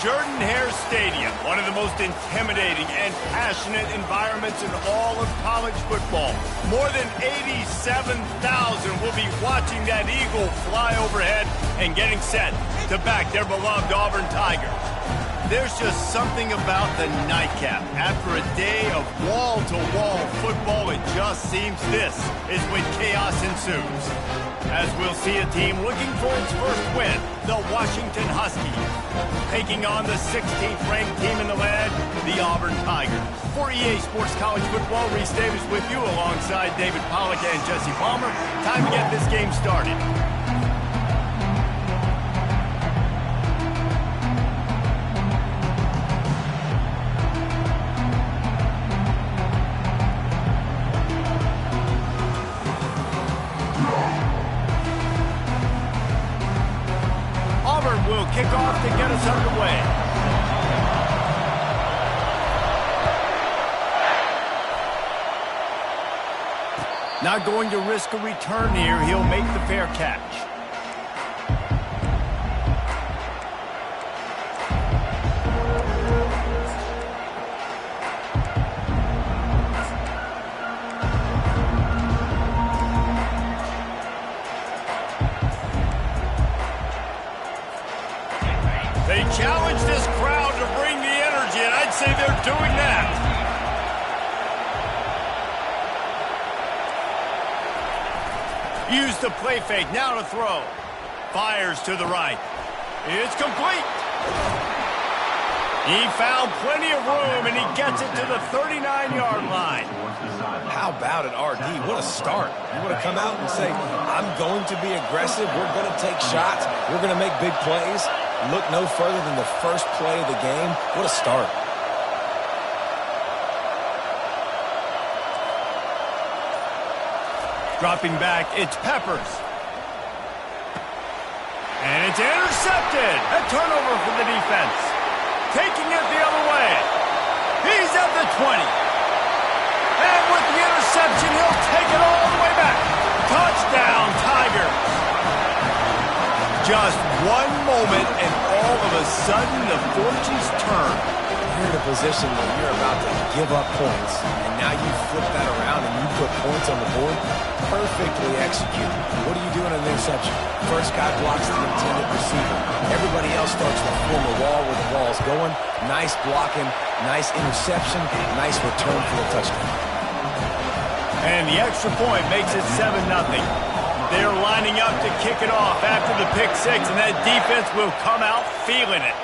Jordan-Hare Stadium, one of the most intimidating and passionate environments in all of college football. More than 87,000 will be watching that eagle fly overhead and getting set to back their beloved Auburn Tigers. There's just something about the nightcap. After a day of wall-to-wall football, it just seems this is when chaos ensues. As we'll see a team looking for its first win, the Washington Huskies, taking on the 16th ranked team in the land, the Auburn Tigers. For EA Sports College Football, Reese Davis with you alongside David Pollack and Jesse Palmer. Time to get this game started. Will kick off to get us underway. Not going to risk a return here. He'll make the fair catch. They challenge this crowd to bring the energy, and I'd say they're doing that. Use the play fake, now to throw. Fires to the right. It's complete. He found plenty of room, and he gets it to the 39-yard line. How about it, RD? What a start. You want to come out and say, I'm going to be aggressive, we're going to take shots, we're going to make big plays. Look no further than the first play of the game. What a start. Dropping back, it's Peppers. And it's intercepted. A turnover for the defense. Taking it the other way. He's at the 20. And with the interception, he'll take it all the way back. Touchdown, Tigers. Just one moment, and all of a sudden, the fortunes turn. You're in a position where you're about to give up points, and now you flip that around and you put points on the board. Perfectly executed. What do you do in an interception? First guy blocks the intended receiver. Everybody else starts to form a wall where the ball's going. Nice blocking, nice interception, nice return for the touchdown. And the extra point makes it 7-0. They're lining up to kick it off after the pick six, and that defense will come out feeling it.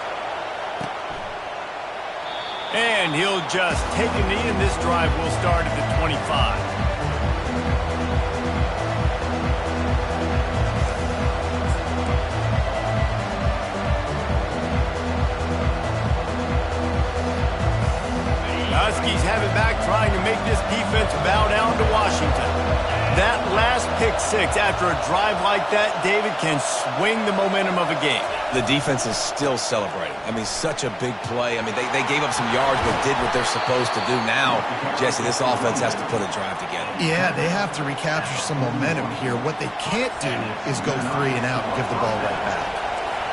And he'll just take a knee, and this drive will start at the 25. Huskies have it back, trying to make this defense bow down to Washington. That last pick six after a drive like that, David, can swing the momentum of a game. The defense is still celebrating. I mean, such a big play. I mean, they gave up some yards but did what they're supposed to do. Now, Jesse, this offense has to put a drive together. Yeah, they have to recapture some momentum here. What they can't do is go 3 and out and give the ball right back.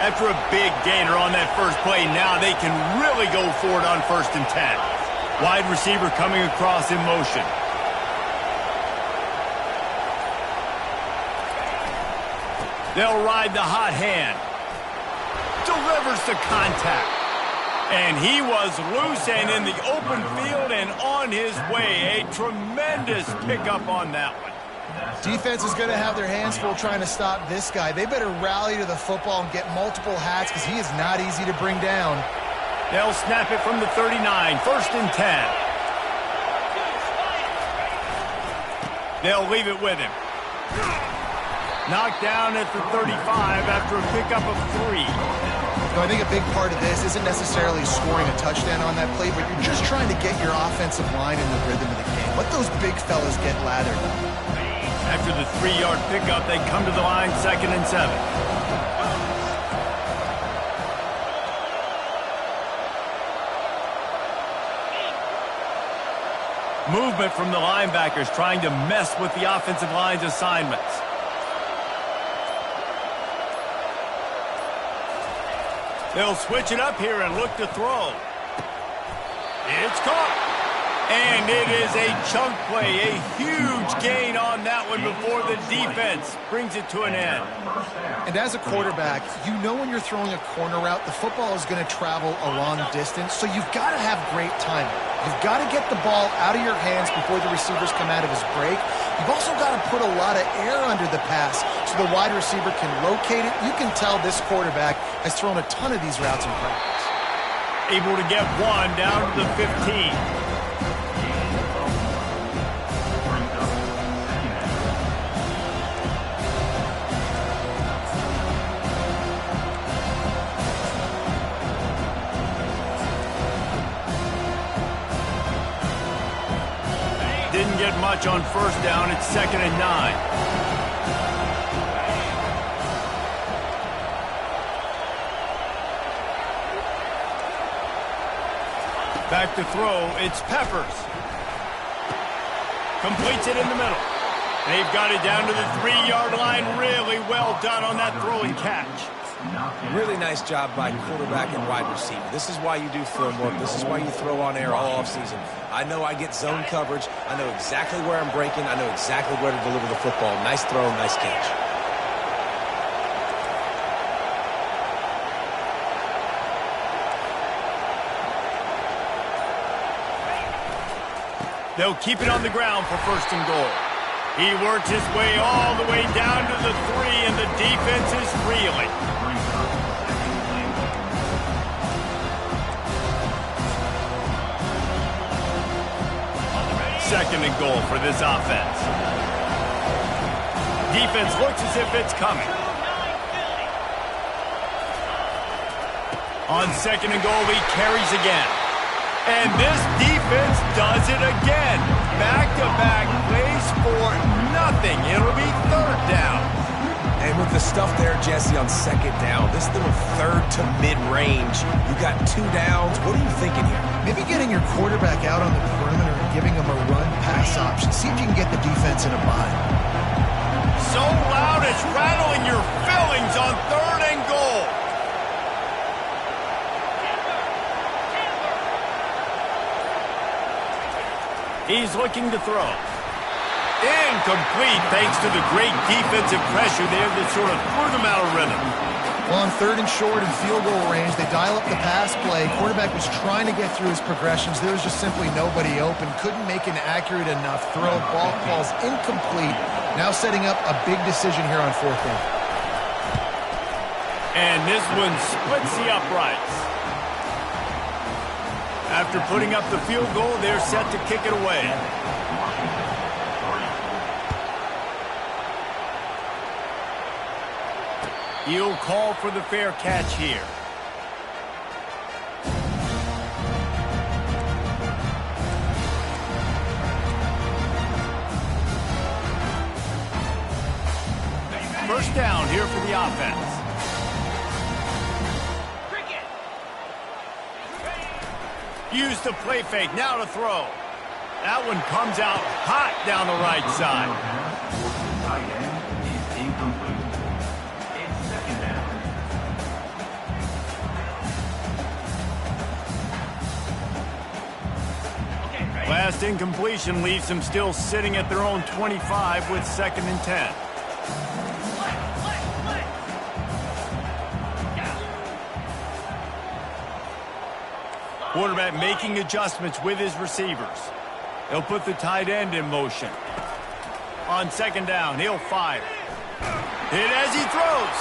After a big gainer on that first play, now they can really go for it on 1st and 10. Wide receiver coming across in motion. They'll ride the hot hand. Delivers the contact. And he was loose and in the open field and on his way. A tremendous pickup on that one. Defense is going to have their hands full trying to stop this guy. They better rally to the football and get multiple hats because he is not easy to bring down. They'll snap it from the 39, 1st and 10. They'll leave it with him. Knocked down at the 35 after a pickup of 3. So I think a big part of this isn't necessarily scoring a touchdown on that play, but you're just trying to get your offensive line in the rhythm of the game. Let those big fellas get lathered. After the 3-yard pickup, they come to the line 2nd and 7. Movement from the linebackers trying to mess with the offensive line's assignments. They'll switch it up here and look to throw. It's caught. And it is a chunk play, a huge gain on that one before the defense brings it to an end. And as a quarterback, you know when you're throwing a corner route, the football is going to travel a long distance, so you've got to have great timing. You've got to get the ball out of your hands before the receivers come out of his break. You've also got to put a lot of air under the pass so the wide receiver can locate it. You can tell this quarterback has thrown a ton of these routes in practice. Able to get one down to the 15. Didn't get much on first down. It's 2nd and 9. Back to throw. It's Peppers. Completes it in the middle. They've got it down to the 3-yard line. Really well done on that throw and catch. Really nice job by quarterback and wide receiver. This is why you do film work. This is why you throw on air all offseason. I know I get zone coverage. I know exactly where I'm breaking. I know exactly where to deliver the football. Nice throw, nice catch. They'll keep it on the ground for 1st and goal. He works his way all the way down to the 3, and the defense is reeling. 2nd and goal for this offense. Defense looks as if it's coming. On 2nd and goal, he carries again. And this defense does it again. Back-to-back plays for nothing. It'll be 3rd down. And with the stuff there, Jesse, on 2nd down, this little 3rd to mid-range, you got 2 downs. What are you thinking here? Maybe getting your quarterback out on the perimeter and giving him a run-pass option. See if you can get the defense in a bind. So loud it's rattling your fillings on 3rd and goal. He's looking to throw. Incomplete thanks to the great defensive pressure there that sort of threw them out of rhythm. Well, on 3rd and short and field goal range, they dial up the pass play. Quarterback was trying to get through his progressions. There was just simply nobody open. Couldn't make an accurate enough throw. Ball falls incomplete. Now setting up a big decision here on 4th down. And this one splits the uprights. After putting up the field goal, they're set to kick it away. He'll call for the fair catch here. First down here for the offense. Use the play fake, now to throw. That one comes out hot down the right side. Last incompletion leaves them still sitting at their own 25 with 2nd and 10. Quarterback making adjustments with his receivers. He'll put the tight end in motion. On 2nd down, he'll fire. Hit as he throws.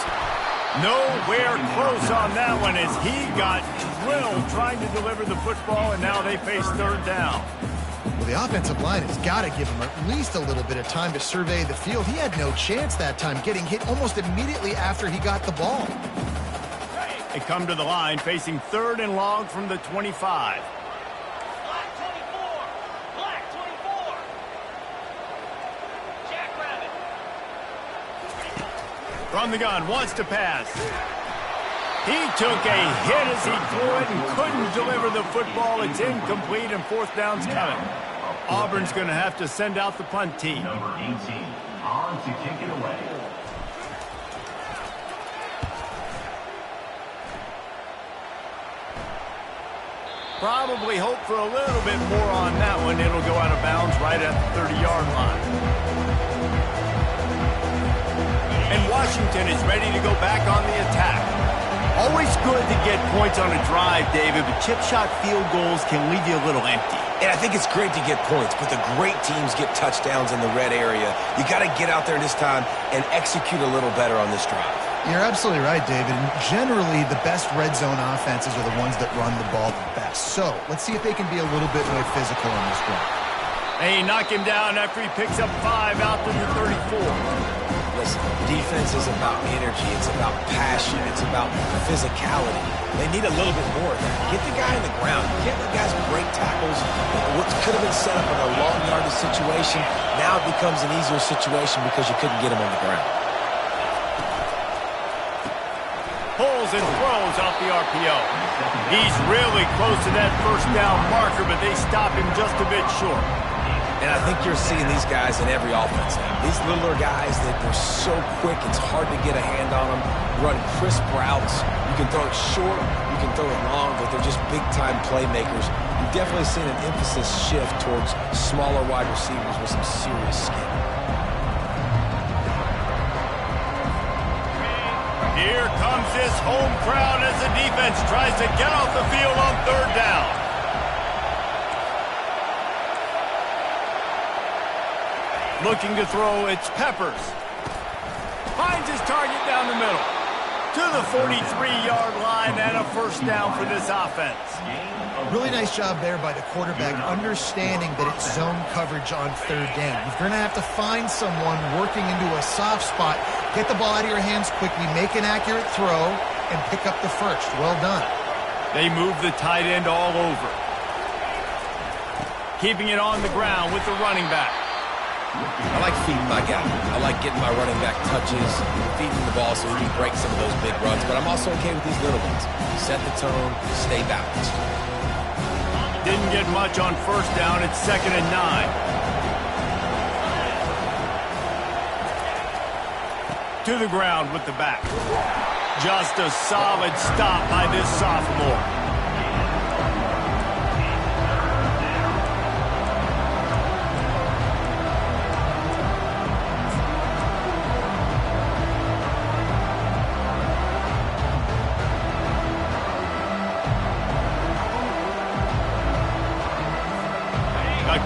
Nowhere close on that one as he got drilled trying to deliver the football, and now they face 3rd down. Well, the offensive line has got to give him at least a little bit of time to survey the field. He had no chance that time, getting hit almost immediately after he got the ball. They come to the line facing 3rd and long from the 25. From the gun, wants to pass. He took a hit as he threw it and couldn't deliver the football. It's incomplete and 4th down's coming. Auburn's going to have to send out the punt team. Number 18, on to kick it away. Probably hope for a little bit more on that one. It'll go out of bounds right at the 30-yard line. And Washington is ready to go back on the attack. Always good to get points on a drive, David, but chip shot field goals can leave you a little empty. And I think it's great to get points, but the great teams get touchdowns in the red area. You got to get out there this time and execute a little better on this drive. You're absolutely right, David. And generally, the best red zone offenses are the ones that run the ball the best. So let's see if they can be a little bit more physical on this one. Hey, knock him down after he picks up 5 out to the 34. Listen, defense is about energy. It's about passion. It's about physicality. They need a little bit more of that. Get the guy in the ground. You can't let guys break tackles. What could have been set up in a long yardage situation, now it becomes an easier situation because you couldn't get him on the ground. Pulls and throws off the RPO. He's really close to that first down marker, but they stop him just a bit short. And I think you're seeing these guys in every offense now. These littler guys that they're so quick, it's hard to get a hand on them. Run crisp routes. You can throw it short, you can throw it long, but they're just big-time playmakers. You've definitely seen an emphasis shift towards smaller wide receivers with some serious skill. Here comes this home crowd as the defense tries to get off the field on 3rd down. Looking to throw, it's Peppers. Finds his target down the middle. To the 43-yard line and a first down for this offense. Really nice job there by the quarterback, understanding that it's zone coverage on 3rd down. You're going to have to find someone working into a soft spot, get the ball out of your hands quickly, make an accurate throw, and pick up the first. Well done. They move the tight end all over. Keeping it on the ground with the running back. I like feeding my guy. I like getting my running back touches, feeding the ball so he can break some of those big runs, but I'm also okay with these little ones. Set the tone, stay balanced. Didn't get much on first down. It's 2nd and 9. To the ground with the back. Just a solid stop by this sophomore.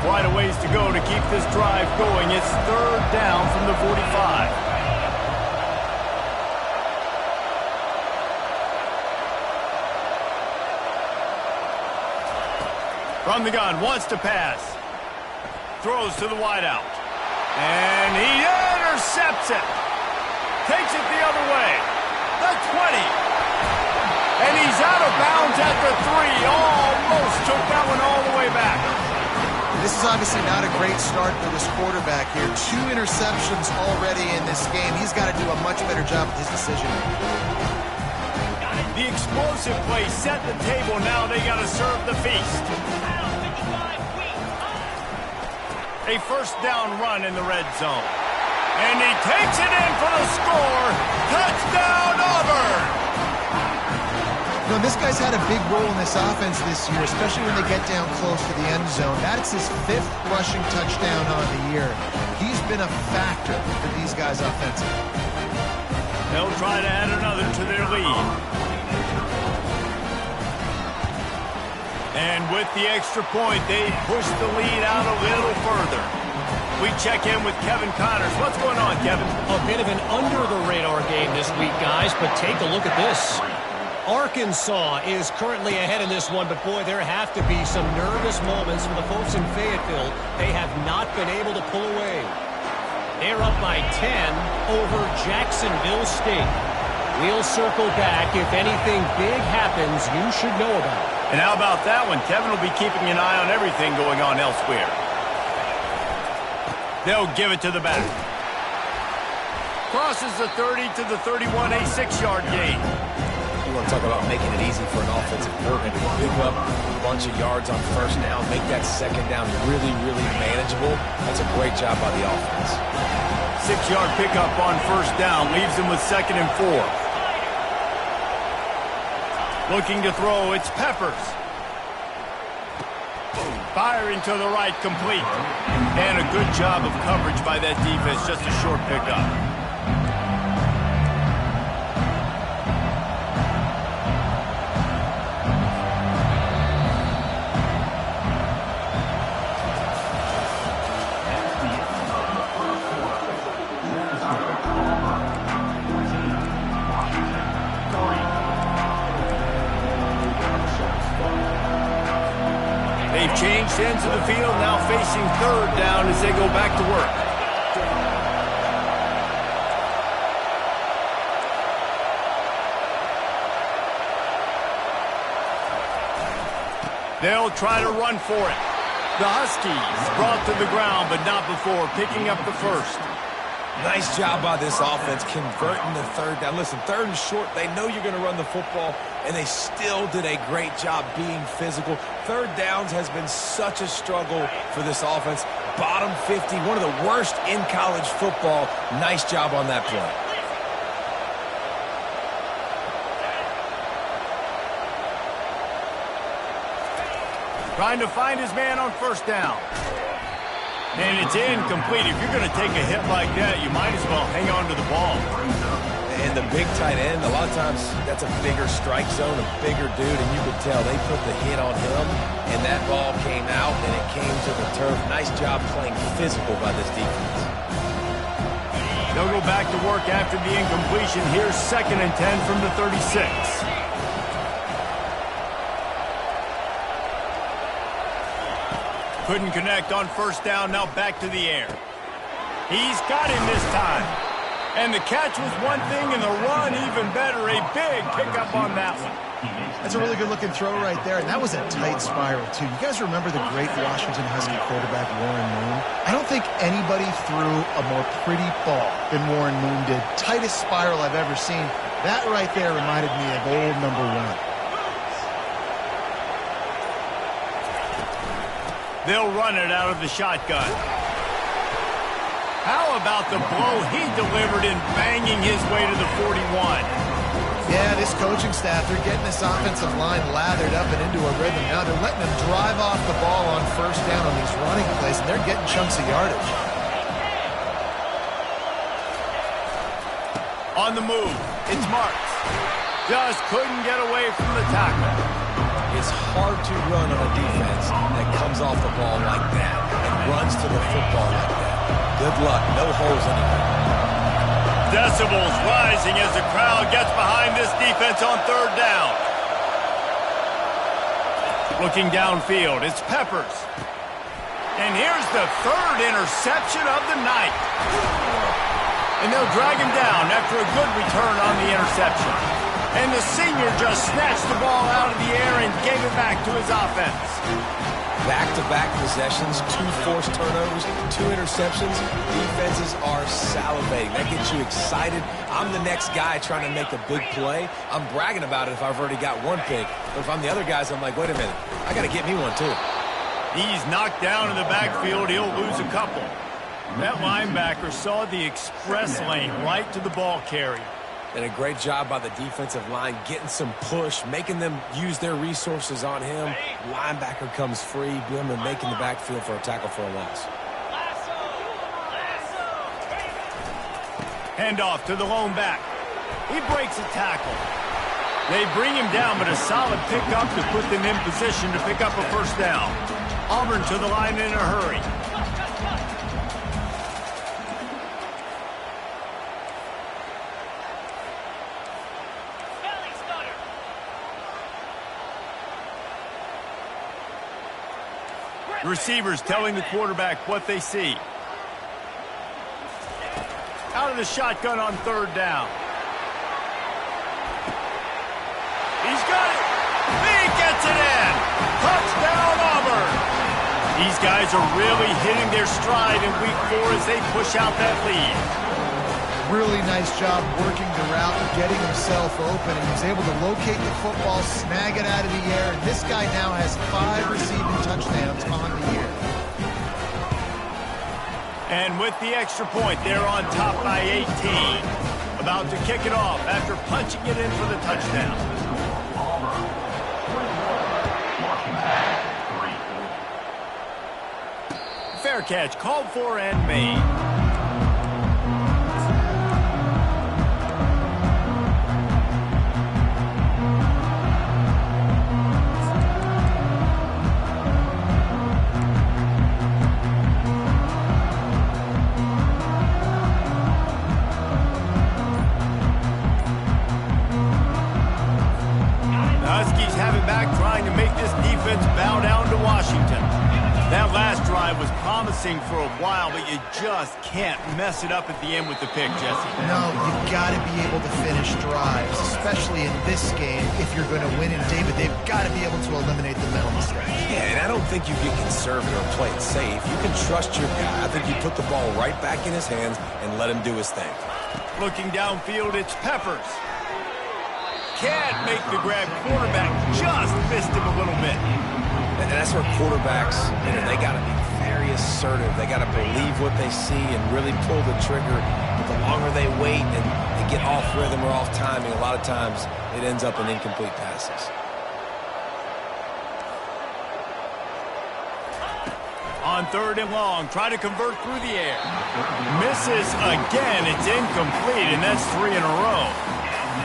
Quite a ways to go to keep this drive going. It's 3rd down from the 45. From the gun, wants to pass. Throws to the wideout. And he intercepts it. Takes it the other way. The 20. And he's out of bounds at the 3. Almost took that one all the way back. This is obviously not a great start for this quarterback here. 2 interceptions already in this game. He's got to do a much better job with his decision. The explosive play set the table. Now they got to serve the feast. A first down run in the red zone. And he takes it in for the score. Touchdown, Auburn! You know, this guy's had a big role in this offense this year, especially when they get down close to the end zone. That's his 5th rushing touchdown on the year. He's been a factor for these guys offensively. They'll try to add another to their lead. And with the extra point, they push the lead out a little further. We check in with Kevin Connors. What's going on, Kevin? A bit of an under-the-radar game this week, guys, but take a look at this. Arkansas is currently ahead in this one, but boy, there have to be some nervous moments for the folks in Fayetteville. They have not been able to pull away. They're up by 10 over Jacksonville State. We'll circle back. If anything big happens, you should know about it. And how about that one? Kevin will be keeping an eye on everything going on elsewhere. They'll give it to the back. Crosses the 30 to the 31, a 6-yard gain. You want to talk about making it easy for an offensive coordinator to pick up a bunch of yards on first down, make that second down really, really manageable. That's a great job by the offense. 6-yard pickup on first down leaves them with 2nd and 4. Looking to throw, it's Peppers. Firing to the right, complete. And a good job of coverage by that defense, just a short pickup. They've changed ends of the field, now facing third down as they go back to work. They'll try to run for it. The Huskies brought to the ground, but not before picking up the first. Nice job by this offense converting the third down. Listen, third and short, they know you're going to run the football, and they still did a great job being physical. Third downs has been such a struggle for this offense. Bottom 50, one of the worst in college football. Nice job on that play. Trying to find his man on first down. And it's incomplete. If you're going to take a hit like that, you might as well hang on to the ball. And the big tight end, a lot of times that's a bigger strike zone, a bigger dude, and you could tell they put the hit on him, and that ball came out, and it came to the turf. Nice job playing physical by this defense. They'll go back to work after the incompletion. Here's 2nd and 10 from the 36. Couldn't connect on first down, now back to the air. He's got him this time. And the catch was one thing, and the run even better. A big pickup on that one. That's a really good-looking throw right there, and that was a tight spiral, too. You guys remember the great Washington Husky quarterback Warren Moon? I don't think anybody threw a more pretty ball than Warren Moon did. Tightest spiral I've ever seen. That right there reminded me of old number 1. They'll run it out of the shotgun. How about the blow he delivered in banging his way to the 41? Yeah, this coaching staff, they're getting this offensive line lathered up and into a rhythm. Now they're letting them drive off the ball on first down on these running plays, and they're getting chunks of yardage. On the move, it's Marks. Just couldn't get away from the tackle. It's hard to run on a defense that comes off the ball like that and runs to the football like that. Good luck. No holes anywhere. Decibels rising as the crowd gets behind this defense on third down. Looking downfield, it's Peppers. And here's the third interception of the night. And they'll drag him down after a good return on the interception. And the senior just snatched the ball out of the air and gave it back to his offense. Back-to-back possessions, 2 forced turnovers, 2 interceptions. Defenses are salivating. That gets you excited. I'm the next guy trying to make a big play. I'm bragging about it if I've already got 1 pick. But if I'm the other guys, I'm like, wait a minute. I got to get me 1 too. He's knocked down in the backfield. He'll lose a couple. That linebacker saw the express lane right to the ball carrier. And a great job by the defensive line, getting some push, making them use their resources on him. Linebacker comes free, boom, and making the backfield for a tackle for a loss. Handoff to the lone back. He breaks a tackle. They bring him down, but a solid pickup to put them in position to pick up a first down. Auburn to the line in a hurry. The receivers telling the quarterback what they see. Out of the shotgun on third down. He's got it. He gets it in. Touchdown, Auburn. These guys are really hitting their stride in week 4 as they push out that lead. Really nice job working the route and getting himself open, and he's able to locate the football, snag it out of the air, and this guy now has 5 receiving touchdowns on the year. And with the extra point, they're on top by 18. About to kick it off after punching it in for the touchdown. 3. Fair catch, called for and made. Trying to make this defense bow down to Washington. That last drive was promising for a while, but you just can't mess it up at the end with the pick, Jesse. No, you've got to be able to finish drives, especially in this game if you're going to win. And David, they've got to be able to eliminate the mental mistakes. Yeah, and I don't think you get conservative or play it safe. You can trust your guy. I think you put the ball right back in his hands and let him do his thing. Looking downfield, it's Peppers. Can't make the grab. Quarterback just missed him a little bit. And that's where quarterbacks, they got to be very assertive. They got to believe what they see and really pull the trigger. But the longer they wait and they get off rhythm or off timing, a lot of times it ends up in incomplete passes. On 3rd and long, try to convert through the air. Misses again. It's incomplete, and that's 3 in a row.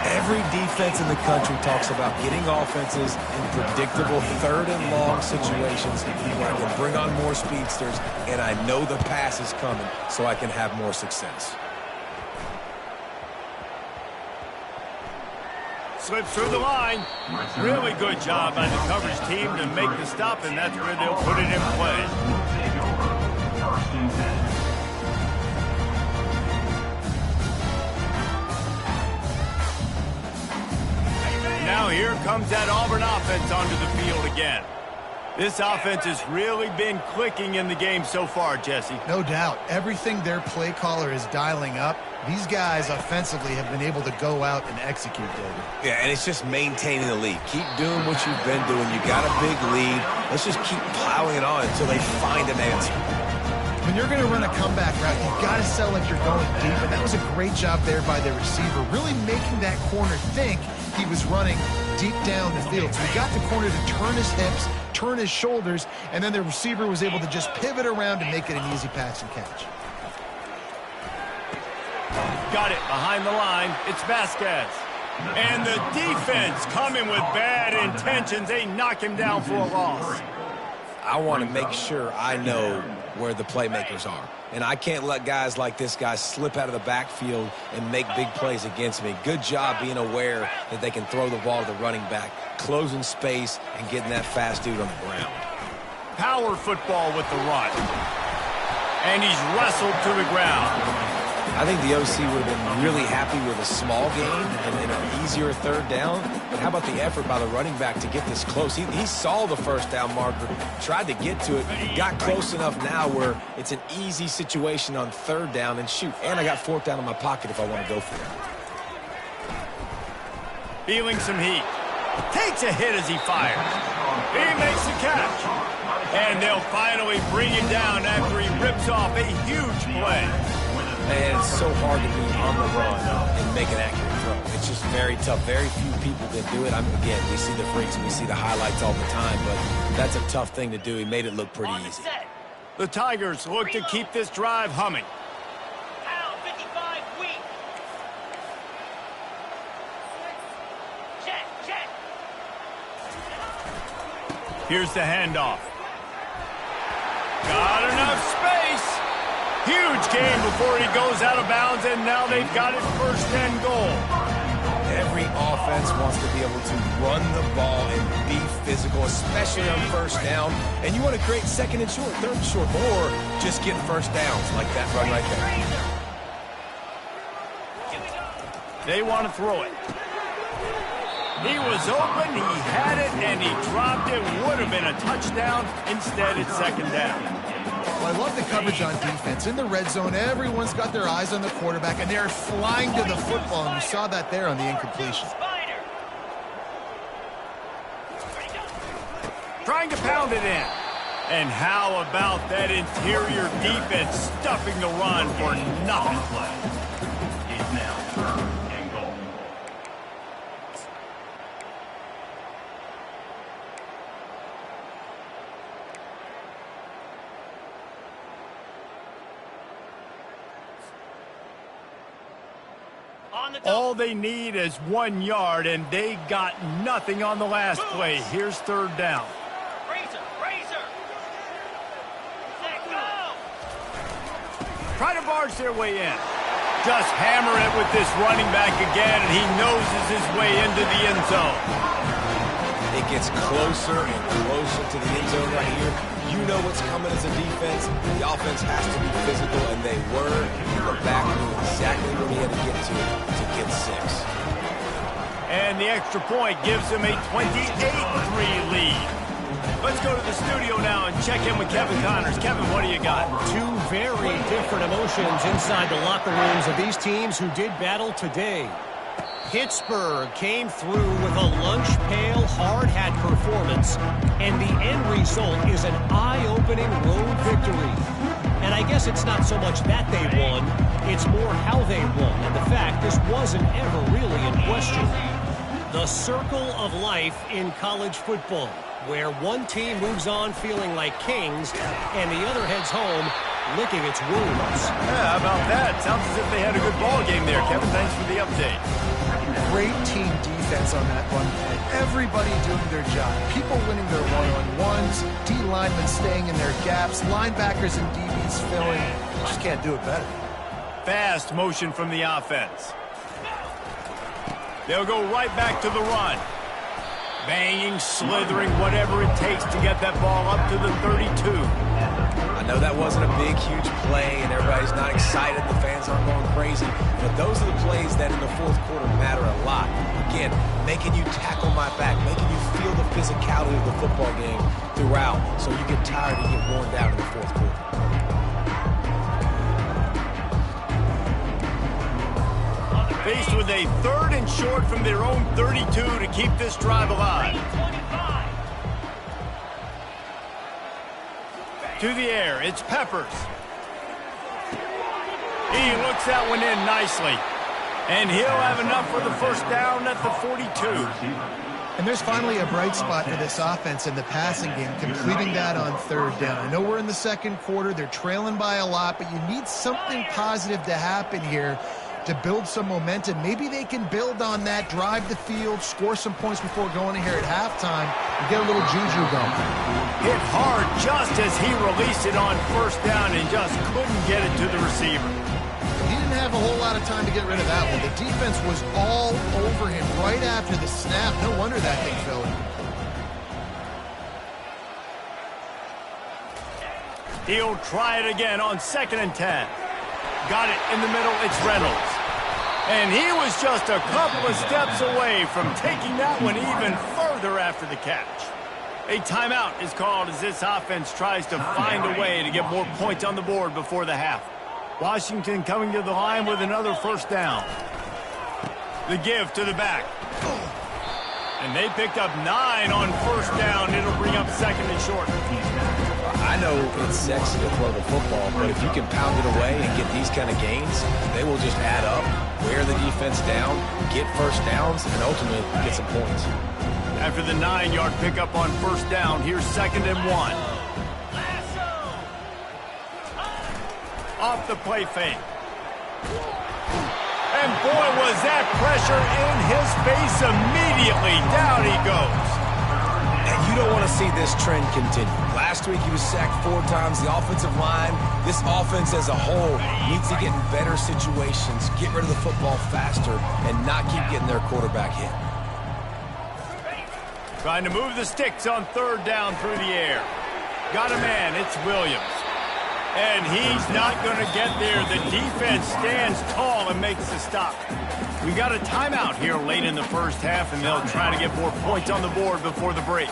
Every defense in the country talks about getting offenses in predictable 3rd and long situations where I can bring on more speedsters and I know the pass is coming so I can have more success. Slips through the line. Really good job by the coverage team to make the stop, and that's where they'll put it in play. Take over. 1st and 10. Now here comes that Auburn offense onto the field again. This offense has really been clicking in the game so far, Jesse. No doubt. Everything their play caller is dialing up, these guys offensively have been able to go out and execute, David. Yeah, and it's just maintaining the lead. Keep doing what you've been doing. You got a big lead. Let's just keep plowing it on until they find an answer. When you're going to run a comeback route, you've got to sell like you're going deep, and that was a great job there by the receiver, really making that corner think he was running deep down the field. So he got the corner to turn his hips, turn his shoulders, and then the receiver was able to just pivot around and make it an easy pass and catch. Got it behind the line. It's Vasquez. And the defense coming with bad intentions. They knock him down for a loss. I want to make sure I know where the playmakers are. And I can't let guys like this guy slip out of the backfield and make big plays against me. Good job being aware that they can throw the ball to the running back, closing space, and getting that fast dude on the ground. Power football with the run. And he's wrestled to the ground. I think the OC would have been really happy with a small gain and an easier 3rd down. But how about the effort by the running back to get this close? He saw the 1st down marker, tried to get to it, got close enough now where it's an easy situation on 3rd down and shoot. And I got 4th down in my pocket if I want to go for it. Feeling some heat. Takes a hit as he fires. He makes the catch. And they'll finally bring it down after he rips off a huge play. And it's so hard to be on the run and make an accurate throw. It's just very tough. Very few people can do it. Again, we see the freaks, we see the highlights all the time, but that's a tough thing to do. He made it look pretty easy. The Tigers look to keep this drive humming. Here's the handoff. Got enough space. Huge gain before he goes out of bounds, and now they've got it 1st and goal. Every offense wants to be able to run the ball and be physical, especially on 1st down. And you want to create 2nd and short, 3rd and short, or just get 1st downs like that run right there. They want to throw it. He was open, he had it, and he dropped it. Would have been a touchdown. Instead, it's 2nd down. Well, I love the coverage on defense. In the red zone, everyone's got their eyes on the quarterback, and they're flying to the football, and you saw that there on the incompletion. Trying to pound it in. And how about that interior defense stuffing the run for nothing? It's now 3rd and goal. All they need is 1 yard, and they got nothing on the last play. Here's third down. Try to barge their way in. Just hammer it with this running back again, and he noses his way into the end zone. It gets closer and closer to the end zone right here. You know what's coming as a defense. The offense has to be physical, and they were. The back knew exactly where he had to get 6. And the extra point gives him a 28-3 lead. Let's go to the studio now and check in with Kevin Connors. Kevin, what do you got? Two very different emotions inside the locker rooms of these teams who did battle today. Pittsburgh came through with a lunch pail hard hat performance, and the end result is an eye-opening road victory. And I guess it's not so much that they won, it's more how they won, and the fact this wasn't ever really in question. The circle of life in college football, where one team moves on feeling like kings and the other heads home licking its wounds. Yeah, how about that? Sounds as if they had a good ball game there. Kevin, thanks for the update. Great team defense on that one. Everybody doing their job. People winning their one-on-ones, D linemen staying in their gaps, linebackers and DBs filling. Just can't do it better. Fast motion from the offense. They'll go right back to the run. Banging, slithering, whatever it takes to get that ball up to the 32. I know that wasn't a big, huge play, and everybody's not excited. The fans aren't going crazy. But those are the plays that in the fourth quarter matter a lot. Again, making you tackle my back, making you feel the physicality of the football game throughout, so you get tired and get worn down in the fourth quarter. Faced with a 3rd and short from their own 32 to keep this drive alive. To the air, it's Peppers. He looks that one in nicely. And he'll have enough for the first down at the 42. And there's finally a bright spot for this offense in the passing game, completing that on 3rd down. I know we're in the second quarter. They're trailing by a lot, but you need something positive to happen here to build some momentum. Maybe they can build on that, drive the field, score some points before going in here at halftime, and get a little juju going. Hit hard just as he released it on 1st down and just couldn't get it to the receiver. He didn't have a whole lot of time to get rid of that one. The defense was all over him right after the snap. No wonder that thing fell in. He'll try it again on 2nd and 10. Got it in the middle, it's Reynolds. And he was just a couple of steps away from taking that one even further after the catch. A timeout is called as this offense tries to find a way to get more points on the board before the half. Washington coming to the line with another 1st down. The give to the back. And they picked up 9 on 1st down. It'll bring up 2nd and short. I know it's sexy to throw the football, but if you can pound it away and get these kind of gains, they will just add up, wear the defense down, get 1st downs, and ultimately get some points. After the 9-yard pickup on 1st down, here's 2nd and 1. Off the play fake. And boy, was that pressure in his face immediately. Down he goes. And you don't want to see this trend continue. Last week he was sacked 4 times. The offensive line, this offense as a whole, needs to get in better situations, get rid of the football faster, and not keep getting their quarterback hit. Trying to move the sticks on 3rd down through the air. Got a man, it's Williams. And he's not going to get there. The defense stands tall and makes the stop. We got a timeout here late in the first half, and they'll try to get more points on the board before the break.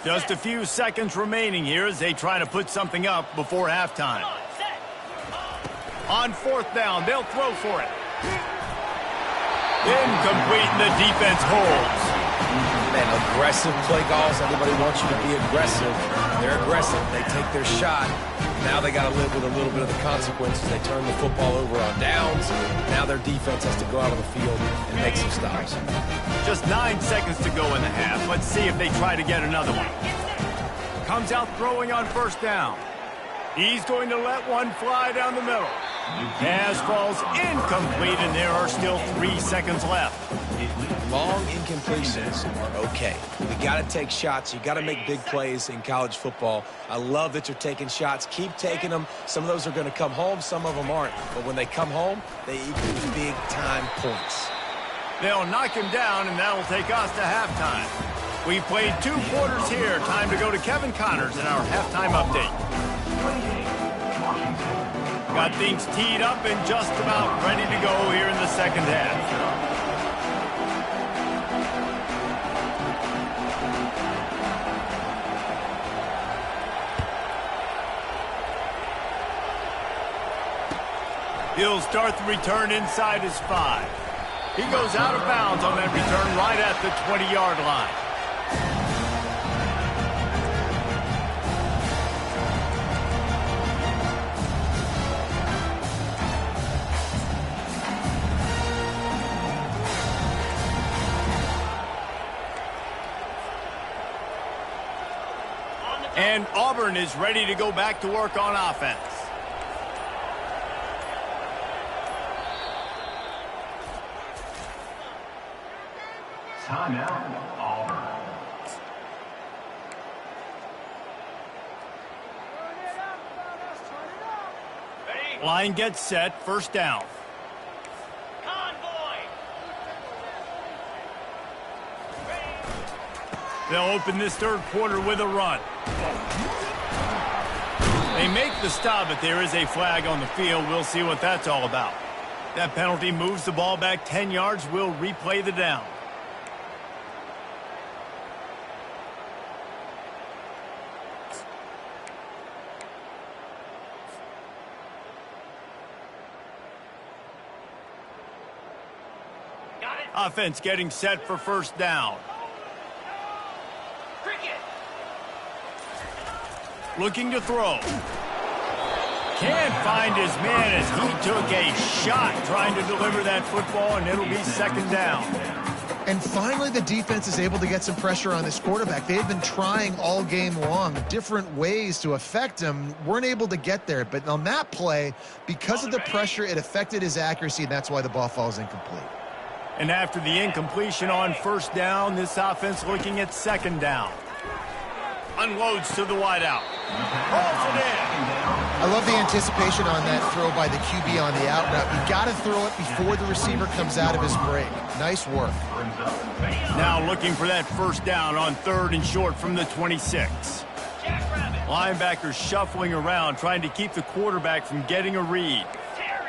Just a few seconds remaining here as they try to put something up before halftime. On 4th down, they'll throw for it. Incomplete, and the defense holds. And aggressive play calls. Everybody wants you to be aggressive. They're aggressive. They take their shot. Now they got to live with a little bit of the consequences. They turn the football over on downs. Now their defense has to go out on the field and make some stops. Just 9 seconds to go in the half. Let's see if they try to get another one. Comes out throwing on first down. He's going to let one fly down the middle. Pass falls incomplete, and there are still 3 seconds left. Long incompletions are okay. You got to take shots. You got to make big plays in college football. I love that you're taking shots. Keep taking them. Some of those are going to come home. Some of them aren't. But when they come home, they equal big-time points. They'll knock him down, and that'll take us to halftime. We played 2 quarters here. Time to go to Kevin Connors in our halftime update. Got things teed up and just about ready to go here in the second half. He'll start the return inside his 5. He goes out of bounds on that return right at the 20-yard line. And Auburn is ready to go back to work on offense. Timeout, Auburn. Line gets set, first down. They'll open this third quarter with a run. They make the stop, but there is a flag on the field. We'll see what that's all about. That penalty moves the ball back 10 yards. We'll replay the down. Offense getting set for first down. Looking to throw. Can't find his man as he took a shot trying to deliver that football, and it'll be second down. And finally, the defense is able to get some pressure on this quarterback. They've been trying all game long different ways to affect him. Weren't able to get there. But on that play, because of the pressure, it affected his accuracy, and that's why the ball falls incomplete. And after the incompletion on first down, this offense looking at second down. Unloads to the wideout. Holds it in. I love the anticipation on that throw by the QB on the out route. You got to throw it before the receiver comes out of his break. Nice work. Now looking for that first down on third and short from the 26. Linebackers shuffling around, trying to keep the quarterback from getting a read.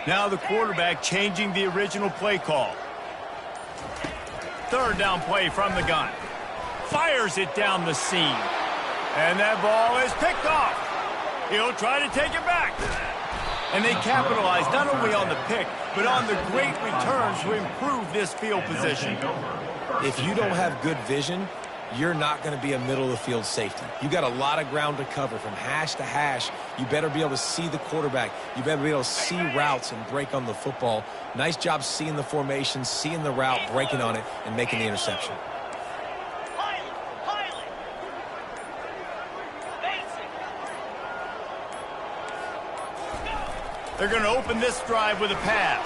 Now the quarterback changing the original play call. Third down play from the gun. Fires it down the seam. And that ball is picked off. He'll try to take it back. And they capitalize not only on the pick, but on the great returns to improve this field position. If you don't have good vision, you're not going to be a middle-of-the-field safety. You got a lot of ground to cover from hash to hash. You better be able to see the quarterback. You better be able to see routes and break on the football. Nice job seeing the formation, seeing the route, breaking on it, and making the interception. They're going to open this drive with a pass.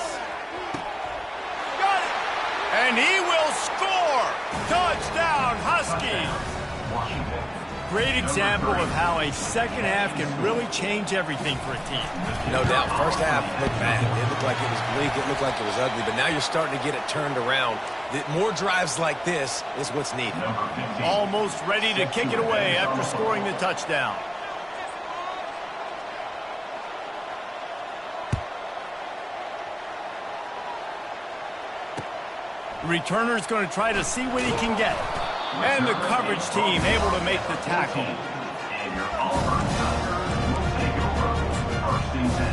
Got it! And he will score! Touchdown, Huskies! Great example of how a second half can really change everything for a team. No doubt. First half looked bad. It looked like it was bleak. It looked like it was ugly. But now you're starting to get it turned around. More drives like this is what's needed. Almost ready to kick it away after scoring the touchdown. Returner's going to try to see what he can get. And the coverage team able to make the tackle. And your Auburn Tigers will take over first and 10.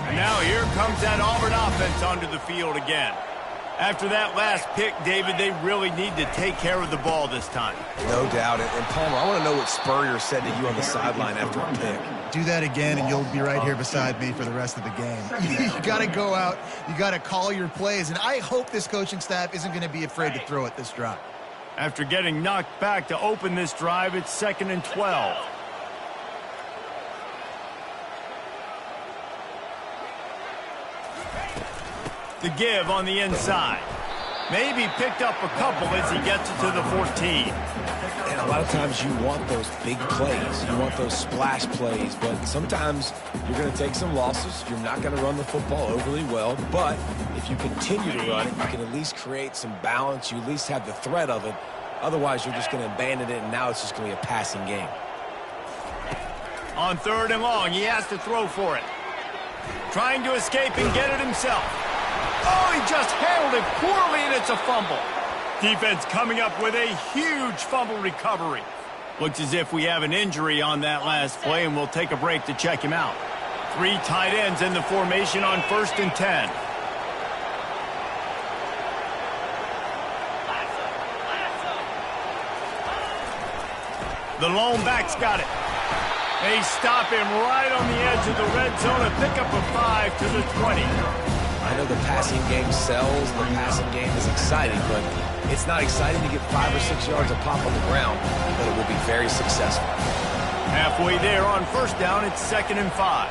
And now comes that Auburn offense onto the field again. After that last pick, David, they really need to take care of the ball this time. No doubt. And Palmer, I want to know what Spurrier said to you on the sideline after a pick. Do that again, and you'll be right here beside me for the rest of the game. You got to go out. You got to call your plays, and I hope this coaching staff isn't going to be afraid to throw it this drive. After getting knocked back to open this drive, it's 2nd and 12. The give on the inside. Maybe picked up a couple as he gets it to the 14. And a lot of times you want those big plays. You want those splash plays. But sometimes you're going to take some losses. You're not going to run the football overly well. But if you continue to run it, you can at least create some balance. You at least have the threat of it. Otherwise, you're just going to abandon it, and now it's just going to be a passing game. On 3rd and long, he has to throw for it. Trying to escape and get it himself. Oh, he just handled it poorly, and it's a fumble. Defense coming up with a huge fumble recovery. Looks as if we have an injury on that last play, and we'll take a break to check him out. 3 tight ends in the formation on 1st and 10. The lone back's got it. They stop him right on the edge of the red zone and pick up a 5 to the 20. I know the passing game sells, the passing game is exciting, but it's not exciting to get 5 or 6 yards of pop on the ground, but it will be very successful. Halfway there on 1st down, it's 2nd and 5.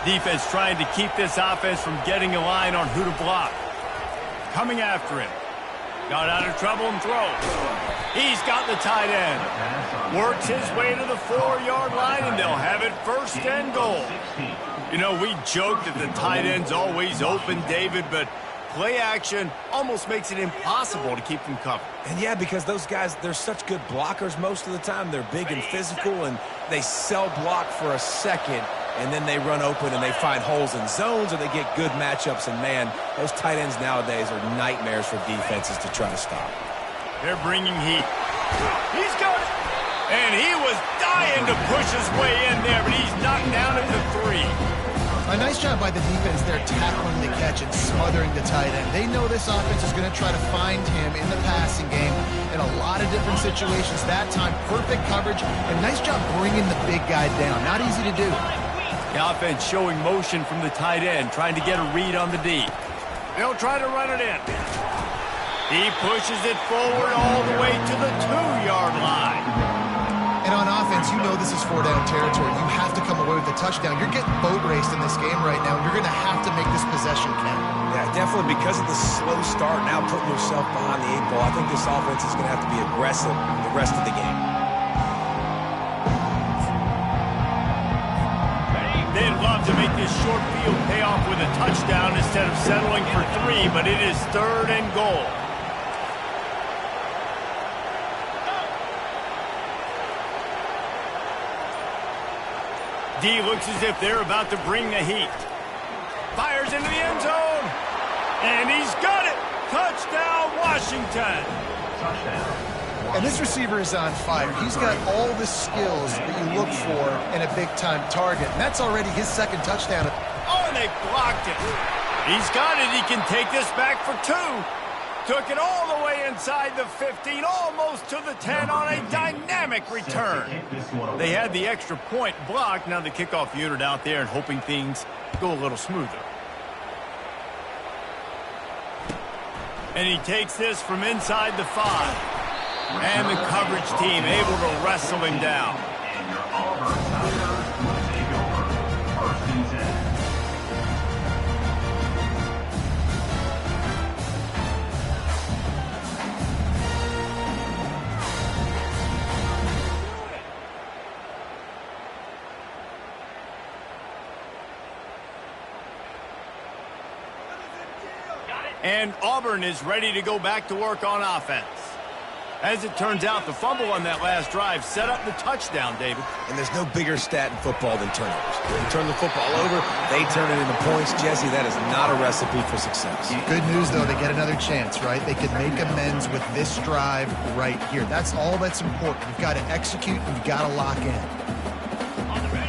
Defense trying to keep this offense from getting a line on who to block. Coming after him. Got out of trouble and throws. He's got the tight end. Works his way to the 4-yard line, and they'll have it 1st and goal. You know, we joke that the tight end's always open, David, but play action almost makes it impossible to keep them covered. And yeah, because those guys, they're such good blockers most of the time. They're big and physical, and they sell block for a second, and then they run open and they find holes in zones, or they get good matchups. And, man, those tight ends nowadays are nightmares for defenses to try to stop. They're bringing heat. He's got it. And he was dying to push his way in there, but he's knocked down at the 3. A nice job by the defense there tackling the catch and smothering the tight end. They know this offense is going to try to find him in the passing game in a lot of different situations. That time, perfect coverage, and nice job bringing the big guy down. Not easy to do. The offense showing motion from the tight end, trying to get a read on the D. They'll try to run it in. He pushes it forward all the way to the 2-yard line. And on offense, you know this is 4-down territory. You have to come away with a touchdown. You're getting boat raced in this game right now. You're going to have to make this possession count. Yeah, definitely because of the slow start, now putting yourself behind the 8 ball. I think this offense is going to have to be aggressive the rest of the game. They'd love to make this short field pay off with a touchdown instead of settling for 3, but it is 3rd and goal. D looks as if they're about to bring the heat. Fires into the end zone. And he's got it. Touchdown, Washington. And this receiver is on fire. He's got all the skills that you look for in a big-time target. And that's already his 2nd touchdown. Oh, and they blocked it. He's got it. He can take this back for 2. Took it all the way inside the 15, almost to the 10 on a dynamic return. They had the extra point blocked. Now the kickoff unit out there and hoping things go a little smoother. And he takes this from inside the 5. And the coverage team able to wrestle him down. And your Auburn Tigers will take over 1st and 10. And Auburn is ready to go back to work on offense. As it turns out, the fumble on that last drive set up the touchdown, David. And there's no bigger stat in football than turnovers. When you turn the football over, they turn it into points. Jesse, that is not a recipe for success. Good news, though, they get another chance, right? They can make amends with this drive right here. That's all that's important. You've got to execute, and you've got to lock in.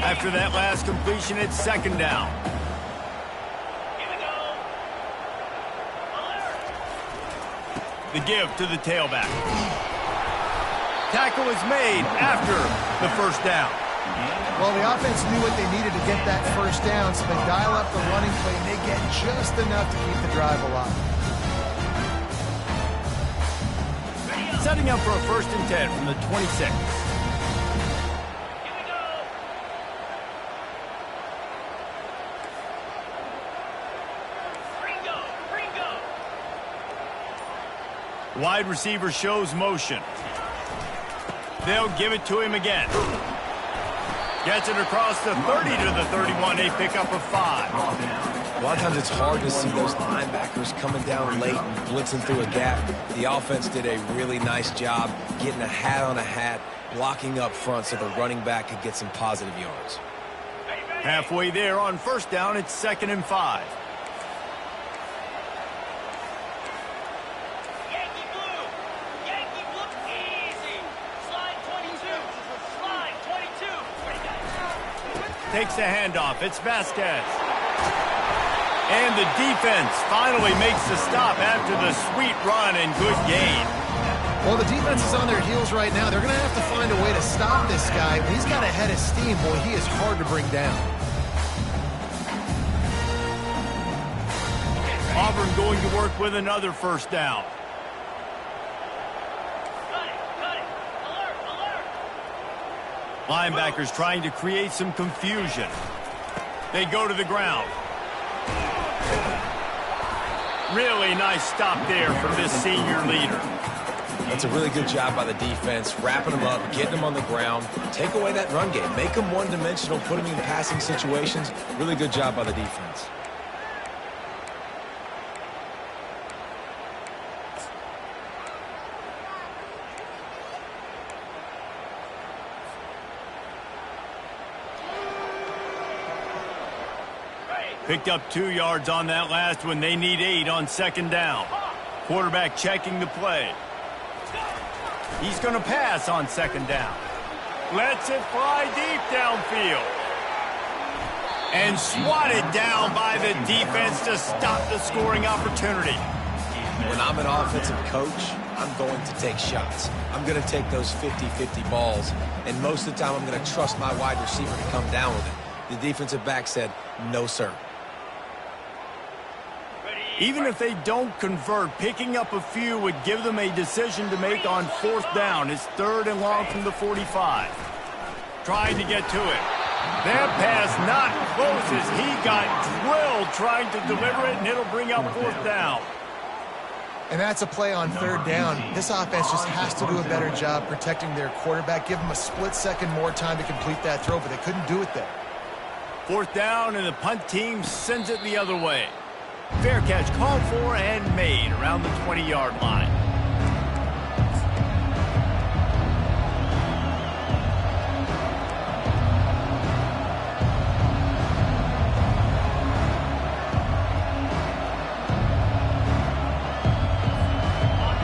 After that last completion, it's second down. The give to the tailback. Tackle is made after the first down. Well, the offense knew what they needed to get that first down, so they dial up the running play, and they get just enough to keep the drive alive. Setting up for a 1st and 10 from the 26. Wide receiver shows motion. They'll give it to him again. Gets it across the 30 to the 31. A pickup of 5. A lot of times it's hard to see those linebackers coming down late and blitzing through a gap. The offense did a really nice job getting a hat on a hat, blocking up front so the running back could get some positive yards. Halfway there on 1st down, it's 2nd and 5. Takes the handoff. It's Vasquez. And the defense finally makes the stop after the sweet run and good gain. Well, the defense is on their heels right now. They're going to have to find a way to stop this guy. He's got a head of steam. Boy, he is hard to bring down. Auburn going to work with another 1st down. Linebackers trying to create some confusion. They go to the ground. Really nice stop there from this senior leader. That's a really good job by the defense, wrapping them up, getting them on the ground, take away that run game, make them one-dimensional, put them in passing situations. Really good job by the defense. Picked up 2 yards on that last one. They need 8 on 2nd down. Quarterback checking the play. He's going to pass on 2nd down. Lets it fly deep downfield. And swatted down by the defense to stop the scoring opportunity. When I'm an offensive coach, I'm going to take shots. I'm going to take those 50-50 balls. And most of the time, I'm going to trust my wide receiver to come down with it. The defensive back said, no, sir. Even if they don't convert, picking up a few would give them a decision to make on 4th down. It's 3rd and long from the 45. Trying to get to it. That pass not close as he got drilled trying to deliver it, and it'll bring up 4th down. And that's a play on 3rd down. This offense just has to do a better job protecting their quarterback. Give them a split second more time to complete that throw, but they couldn't do it there. 4th down, and the punt team sends it the other way. Fair catch called for and made around the 20-yard line.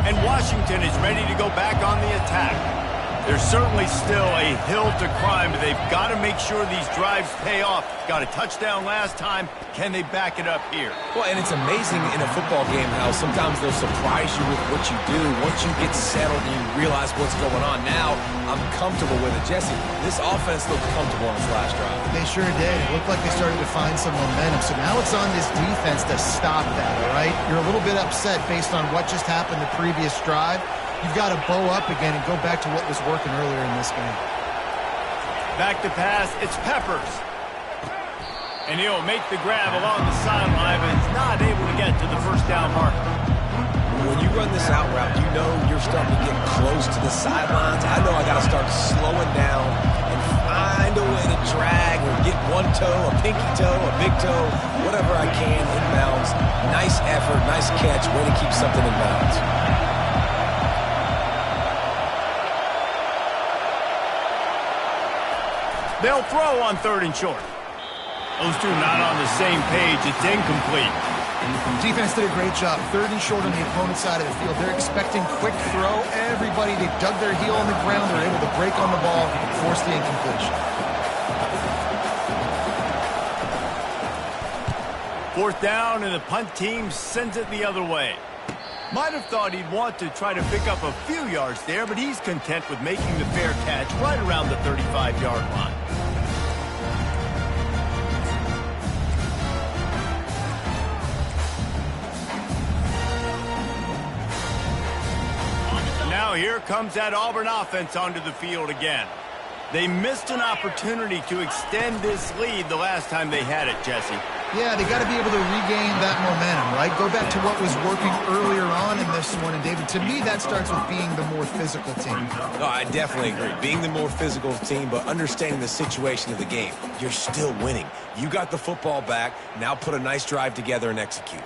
And Washington is ready to go back on the attack. There's certainly still a hill to climb, but they've got to make sure these drives pay off. Got a touchdown last time. Can they back it up here? Well, and it's amazing in a football game how sometimes they'll surprise you with what you do. Once you get settled and you realize what's going on, now I'm comfortable with it. Jesse, this offense looked comfortable on this last drive. They sure did. It looked like they started to find some momentum. So now it's on this defense to stop that, all right? You're a little bit upset based on what just happened the previous drive. You've got to bow up again and go back to what was working earlier in this game. Back to pass. It's Peppers. And he'll make the grab along the sideline, but it's not able to get to the 1st down marker. When you run this out route, you know you're starting to get close to the sidelines. I know I got to start slowing down and find a way to drag or get one toe, a pinky toe, a big toe, whatever I can inbounds. Nice effort, nice catch, way to keep something in bounds. They'll throw on 3rd and short. Those two not on the same page. It's incomplete. Defense did a great job. 3rd and short on the opponent's side of the field. They're expecting quick throw. Everybody, they dug their heel on the ground. They're able to break on the ball and force the incompletion. Fourth down, and the punt team sends it the other way. Might have thought he'd want to try to pick up a few yards there, but he's content with making the fair catch right around the 35-yard line. Now here comes that Auburn offense onto the field again. They missed an opportunity to extend this lead the last time they had it, Jesse. Yeah, they got to be able to regain that momentum, right? Go back to what was working earlier on in this one. And, David, to me, that starts with being the more physical team. No, I definitely agree. Being the more physical team, but understanding the situation of the game. You're still winning. You got the football back. Now put a nice drive together and execute.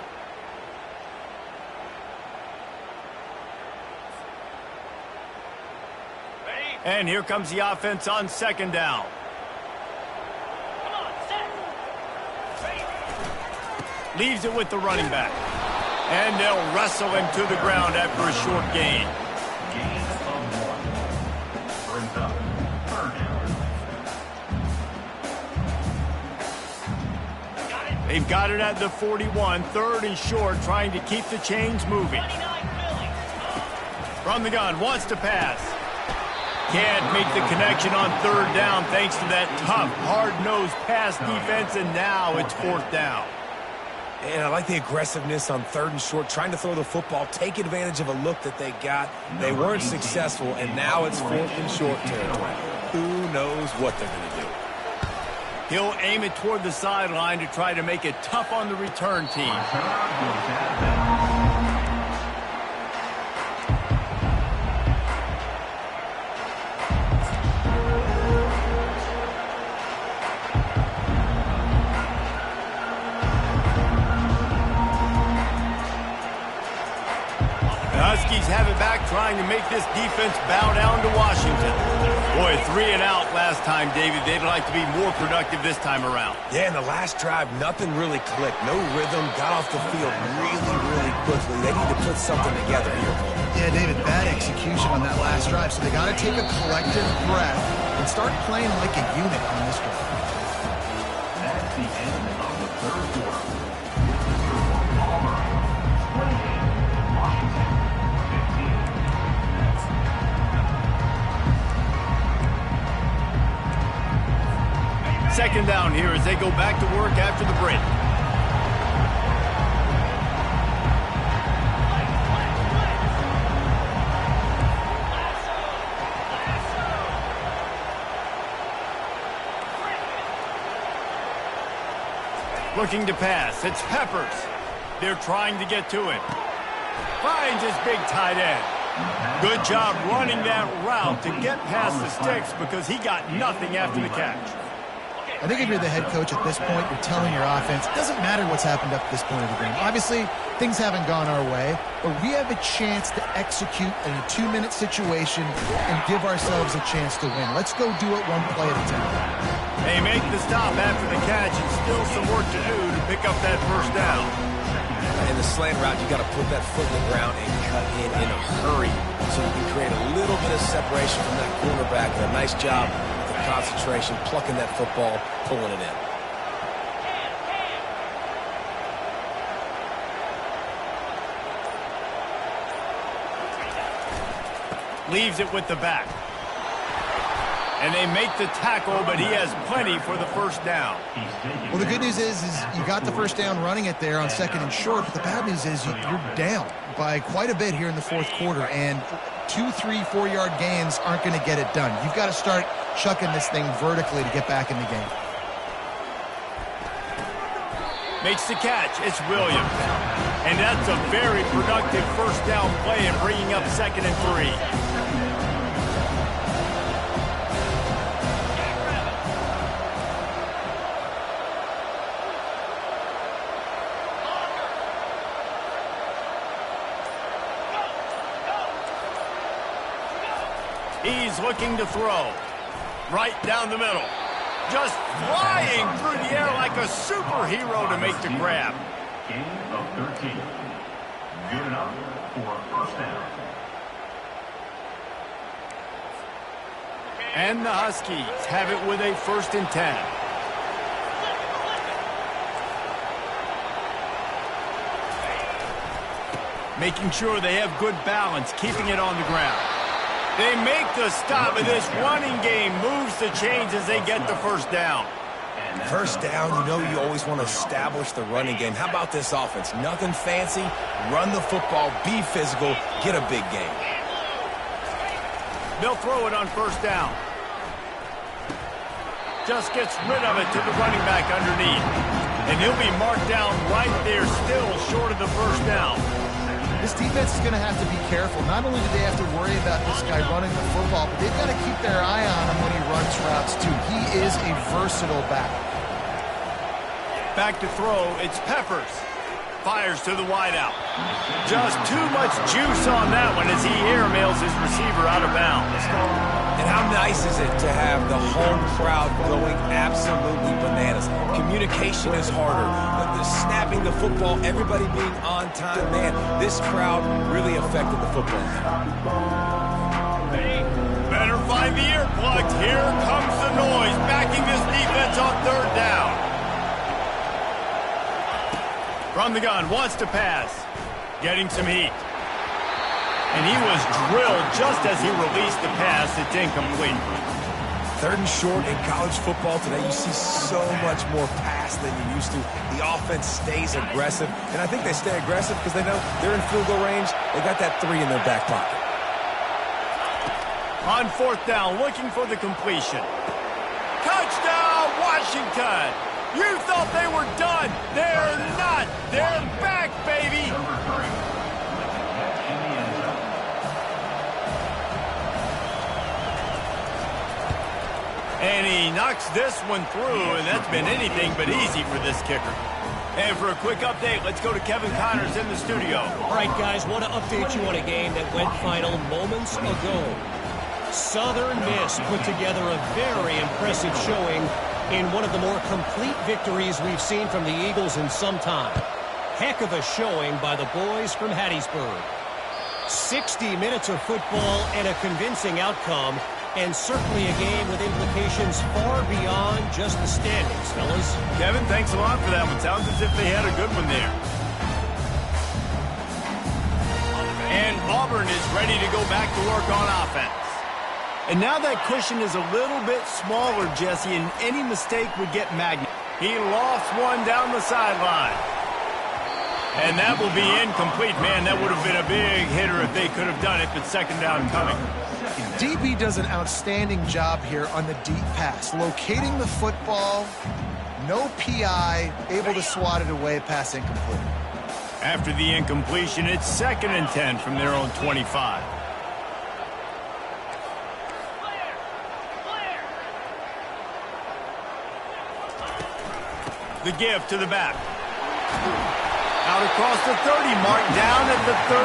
And here comes the offense on second down. Leaves it with the running back. And they'll wrestle him to the ground after a short gain. Gain of 1. Brings up 3rd down. They've got it at the 41, 3rd and short, trying to keep the chains moving. From the gun, wants to pass. Can't make the connection on 3rd down thanks to that tough, hard-nosed pass defense, and now it's 4th down. And I like the aggressiveness on 3rd and short, trying to throw the football, take advantage of a look that they got. They weren't successful, and now it's 4th and short territory. Who knows what they're going to do? He'll aim it toward the sideline to try to make it tough on the return team. Huskies have it back, trying to make this defense bow down to Washington. Boy, 3 and out last time, David. They'd like to be more productive this time around. Yeah, in the last drive, nothing really clicked. No rhythm, got off the field really quickly. They need to put something together here. Yeah, David, bad execution on that last drive. So they got to take a collective breath and start playing like a unit on this drive. That's the end of the 3rd quarter. Auburn 28, Washington 15. Second down here as they go back to work after the break. Looking to pass. It's Peppers. They're trying to get to him. Finds his big tight end. Good job running that route to get past the sticks because he got nothing after the catch. I think if you're the head coach at this point, you're telling your offense, it doesn't matter what's happened up to this point of the game. Obviously, things haven't gone our way, but we have a chance to execute in a 2-minute situation and give ourselves a chance to win. Let's go do it one play at a time. They make the stop after the catch, and still some work to do to pick up that first down. In the slant route, you got to put that foot in the ground and cut in a hurry so you can create a little bit of separation from that quarterback. A nice job with the concentration, plucking that football, pulling it in. Leaves it with the back. And they make the tackle, but he has plenty for the first down. Well, the good news is you got the first down running it there on 2nd and short, but the bad news is you're down by quite a bit here in the 4th quarter, and 2, 3, 4-yard gains aren't going to get it done. You've got to start chucking this thing vertically to get back in the game. Makes the catch. It's Williams. And that's a very productive first down play and bringing up 2nd and 3. He's looking to throw. Right down the middle. Just flying through the air like a superhero to make the grab. Gain of 13. Good enough for a first down. And the Huskies have it with a 1st and 10. making sure they have good balance, keeping it on the ground. They make the stop, and this running game moves the chains as they get the first down. First down, you know you always want to establish the running game. How about this offense? Nothing fancy. Run the football, be physical, get a big gain. They'll throw it on first down. Just gets rid of it to the running back underneath. And he'll be marked down right there, still short of the first down. This defense is going to have to be careful. Not only do they have to worry about this guy running the football, but they've got to keep their eye on him when he runs routes, too. He is a versatile back. Back to throw, it's Peppers. Fires to the wideout. Just too much juice on that one as he airmails his receiver out of bounds. And how nice is it to have the home crowd going absolutely bananas? Communication is harder. The snapping the football, everybody being on time, man, this crowd really affected the football. Better find the earplugs. Here comes the noise, backing this defense on third down. From the gun, wants to pass. Getting some heat. And he was drilled just as he released the pass. It's incomplete. Third and short in college football today, you see so much more pass than you used to. The offense stays aggressive, and I think they stay aggressive because they know they're in field goal range. They got that 3 in their back pocket. On fourth down, looking for the completion. Touchdown, Washington! You thought they were done. They're not. They're back, baby. And he knocks this one through, and that's been anything but easy for this kicker. And for a quick update, let's go to Kevin Connors in the studio. All right, guys, want to update you on a game that went final moments ago. Southern Miss put together a very impressive showing in one of the more complete victories we've seen from the Eagles in some time. Heck of a showing by the boys from Hattiesburg. 60 minutes of football and a convincing outcome, and certainly a game with implications far beyond just the standings, fellas. Kevin, thanks a lot for that one. Sounds as if they had a good one there. And Auburn is ready to go back to work on offense. And now that cushion is a little bit smaller, Jesse, and any mistake would get magnified. He lost one down the sideline. And that will be incomplete. Man, that would have been a big hitter if they could have done it, but second down coming. DB does an outstanding job here on the deep pass. Locating the football, no PI, able to swat it away, pass incomplete. After the incompletion, it's 2nd and 10 from their own 25. The give to the back. Out across the 30 mark, down at the 35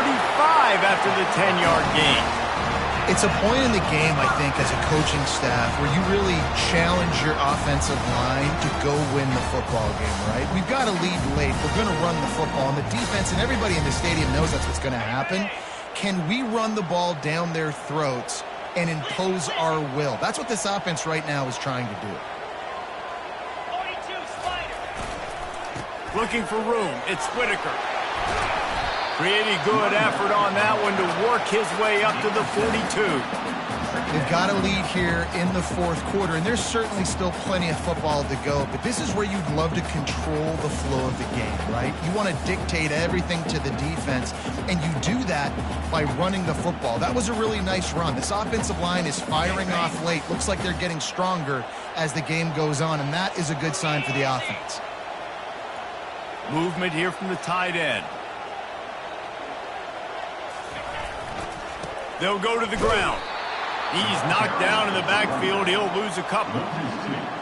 after the 10-yard gain. It's a point in the game, I think, as a coaching staff where you really challenge your offensive line to go win the football game, right? We've got to lead late. We're going to run the football. And the defense and everybody in the stadium knows that's what's going to happen. Can we run the ball down their throats and impose our will? That's what this offense right now is trying to do. Looking for room. It's Whitaker. Pretty good effort on that one to work his way up to the 42. They've got a lead here in the fourth quarter, and there's certainly still plenty of football to go, but this is where you'd love to control the flow of the game, right? You want to dictate everything to the defense, and you do that by running the football. That was a really nice run. This offensive line is firing off late. Looks like they're getting stronger as the game goes on, and that is a good sign for the offense. Movement here from the tight end. They'll go to the ground. He's knocked down in the backfield. He'll lose a couple.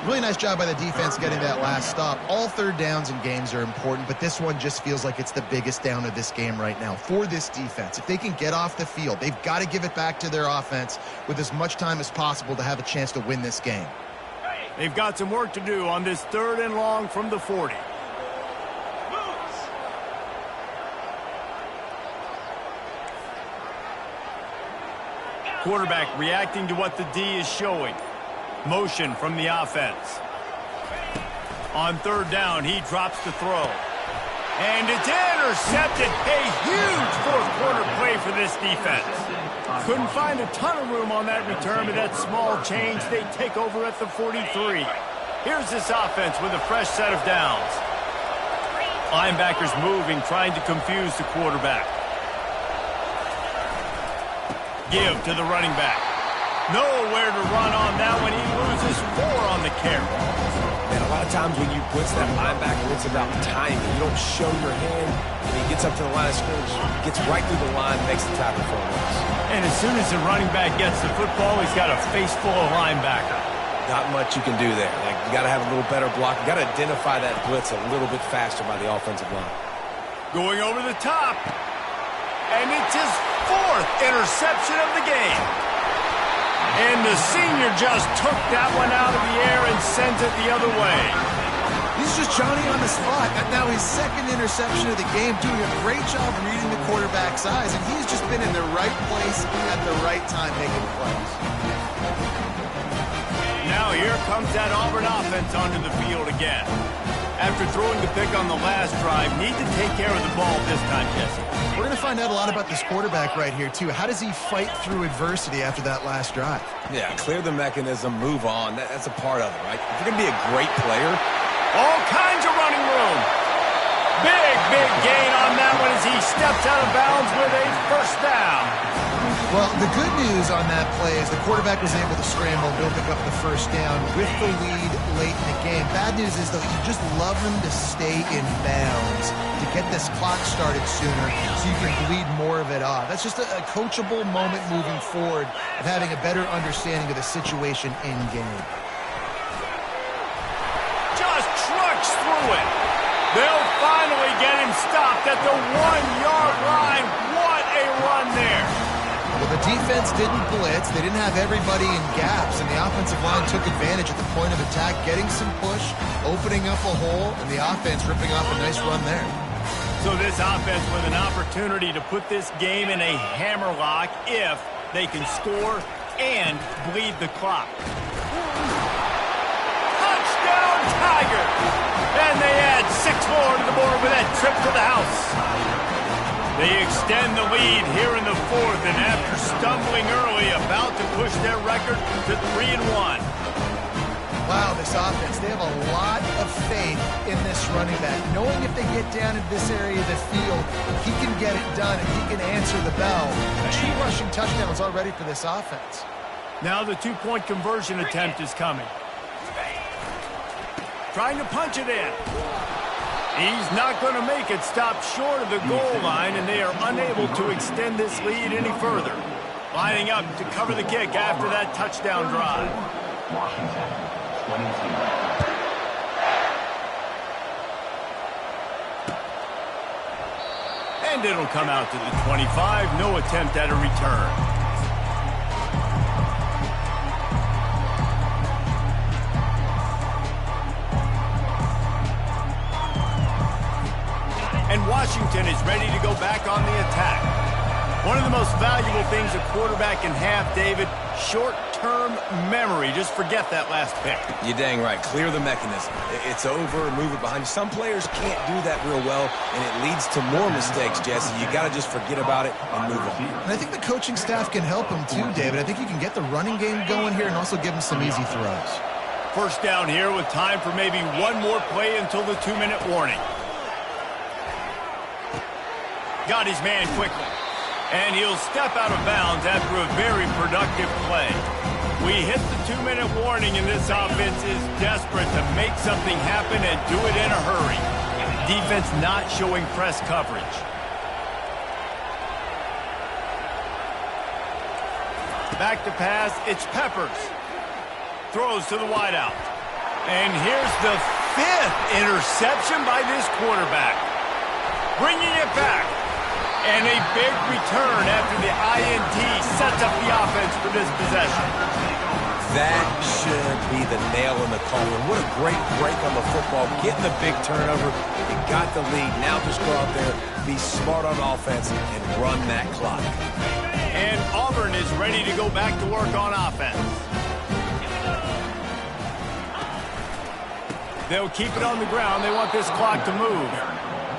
Really nice job by the defense getting that last stop. All third downs in games are important, but this one just feels like it's the biggest down of this game right now for this defense. If they can get off the field, they've got to give it back to their offense with as much time as possible to have a chance to win this game. They've got some work to do on this 3rd and long from the 40. Quarterback reacting to what the D is showing. Motion from the offense. On 3rd down, he drops the throw. And it's intercepted. A huge fourth-quarter play for this defense. Couldn't find a ton of room on that return, but that small change, they take over at the 43. Here's this offense with a fresh set of downs. Linebackers moving, trying to confuse the quarterback. Give to the running back. Nowhere to run on that one. He loses 4 on the carry. Man, a lot of times when you blitz that linebacker, it's about timing. You don't show your hand, and he gets up to the line of scrimmage, gets right through the line, makes the tackle for a loss. And as soon as the running back gets the football, he's got a face full of linebacker. Not much you can do there. Like, you got to have a little better block. You got to identify that blitz a little bit faster by the offensive line. Going over the top. And it's his 4th interception of the game. And the senior just took that one out of the air and sends it the other way. He's just Johnny on the spot. Now his 2nd interception of the game, doing a great job reading the quarterback's eyes, and he's just been in the right place at the right time making plays. Now here comes that Auburn offense onto the field again. After throwing the pick on the last drive, need to take care of the ball this time, Jesse. We're going to find out a lot about this quarterback right here, too. How does he fight through adversity after that last drive? Yeah, clear the mechanism, move on. That's a part of it, right? If you're going to be a great player, all kinds of running room. Big gain on that one as he steps out of bounds with a first down. Well, the good news on that play is the quarterback was able to scramble and pick up the first down with the lead late in the game. Bad news is, though, you just love him to stay in bounds to get this clock started sooner so you can bleed more of it off. That's just a coachable moment moving forward of having a better understanding of the situation in game. Just trucks through it. They'll finally get him stopped at the 1-yard line. What a run there. Well, the defense didn't blitz. They didn't have everybody in gaps, and the offensive line took advantage at the point of attack, getting some push, opening up a hole, and the offense ripping off a nice run there. So this offense with an opportunity to put this game in a hammerlock if they can score and bleed the clock. Touchdown, Tigers! And they add 6 more to the board with that trip to the house. They extend the lead here in the 4th, and after stumbling early, about to push their record to 3-1. Wow, this offense, they have a lot of faith in this running back. Knowing if they get down in this area of the field, he can get it done and he can answer the bell. 2 rushing touchdowns already for this offense. Now the 2-point conversion attempt is coming. Trying to punch it in. He's not going to make it. Stop short of the goal line, and they are unable to extend this lead any further. Lining up to cover the kick after that touchdown drive. Washington, 22. And it'll come out to the 25. No attempt at a return. And Washington is ready to go back on the attack. One of the most valuable things a quarterback can have, David, short-term memory. Just forget that last pick. You're dang right. Clear the mechanism. It's over, move it behind you. Some players can't do that real well, and it leads to more mistakes, Jesse. You got to just forget about it and move on. And I think the coaching staff can help him too, David. I think you can get the running game going here and also give him some easy throws. First down here with time for maybe one more play until the 2-minute warning. Got his man quickly. And he'll step out of bounds after a very productive play. We hit the 2-minute warning, and this offense is desperate to make something happen and do it in a hurry. Defense not showing press coverage. Back to pass, it's Peppers. Throws to the wideout. And here's the 5th interception by this quarterback. Bringing it back. And a big return after the INT sets up the offense for this possession. That should be the nail in the coffin. What a great break on the football. Getting the big turnover. You got the lead. Now just go out there, be smart on offense, and run that clock. And Auburn is ready to go back to work on offense. They'll keep it on the ground. They want this clock to move.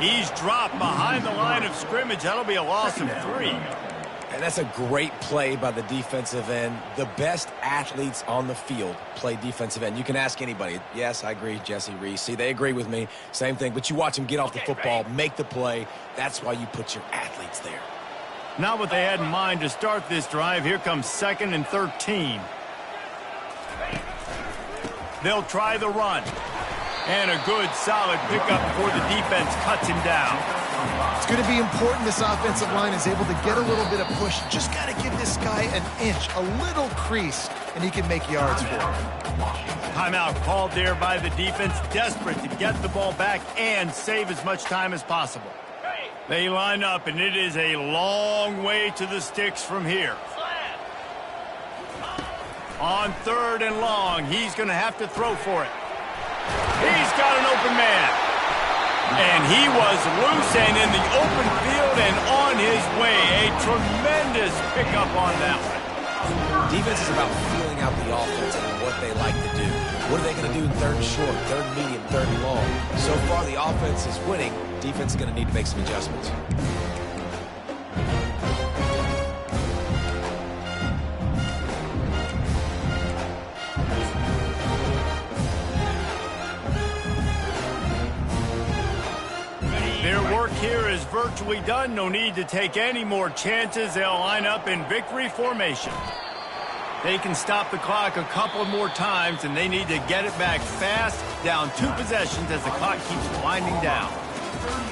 He's dropped behind the line of scrimmage. That'll be a loss of 3. And that's a great play by the defensive end. The best athletes on the field play defensive end. You can ask anybody. Yes, I agree, Jesse Reese. See, they agree with me. Same thing. But you watch them get off the football, make the play. That's why you put your athletes there. Not what they had in mind to start this drive. Here comes 2nd and 13. They'll try the run. And a good, solid pickup before the defense cuts him down. It's going to be important this offensive line is able to get a little bit of push. Just got to give this guy an inch, a little crease, and he can make yards for it. Timeout called there by the defense, desperate to get the ball back and save as much time as possible. They line up, and it is a long way to the sticks from here. On 3rd and long, he's going to have to throw for it. He's got an open man. And he was loose and in the open field and on his way. A tremendous pickup on that one. Defense is about feeling out the offense and what they like to do. What are they going to do in 3rd and short, 3rd and medium, 3rd and long? So far, the offense is winning. Defense is going to need to make some adjustments. Their work here is virtually done. No need to take any more chances. They'll line up in victory formation. They can stop the clock a couple more times, and they need to get it back fast, down 2 possessions as the clock keeps winding down.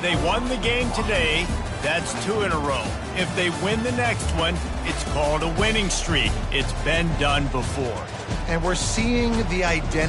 They won the game today. That's 2 in a row. If they win the next one, it's called a winning streak. It's been done before. And we're seeing the identity.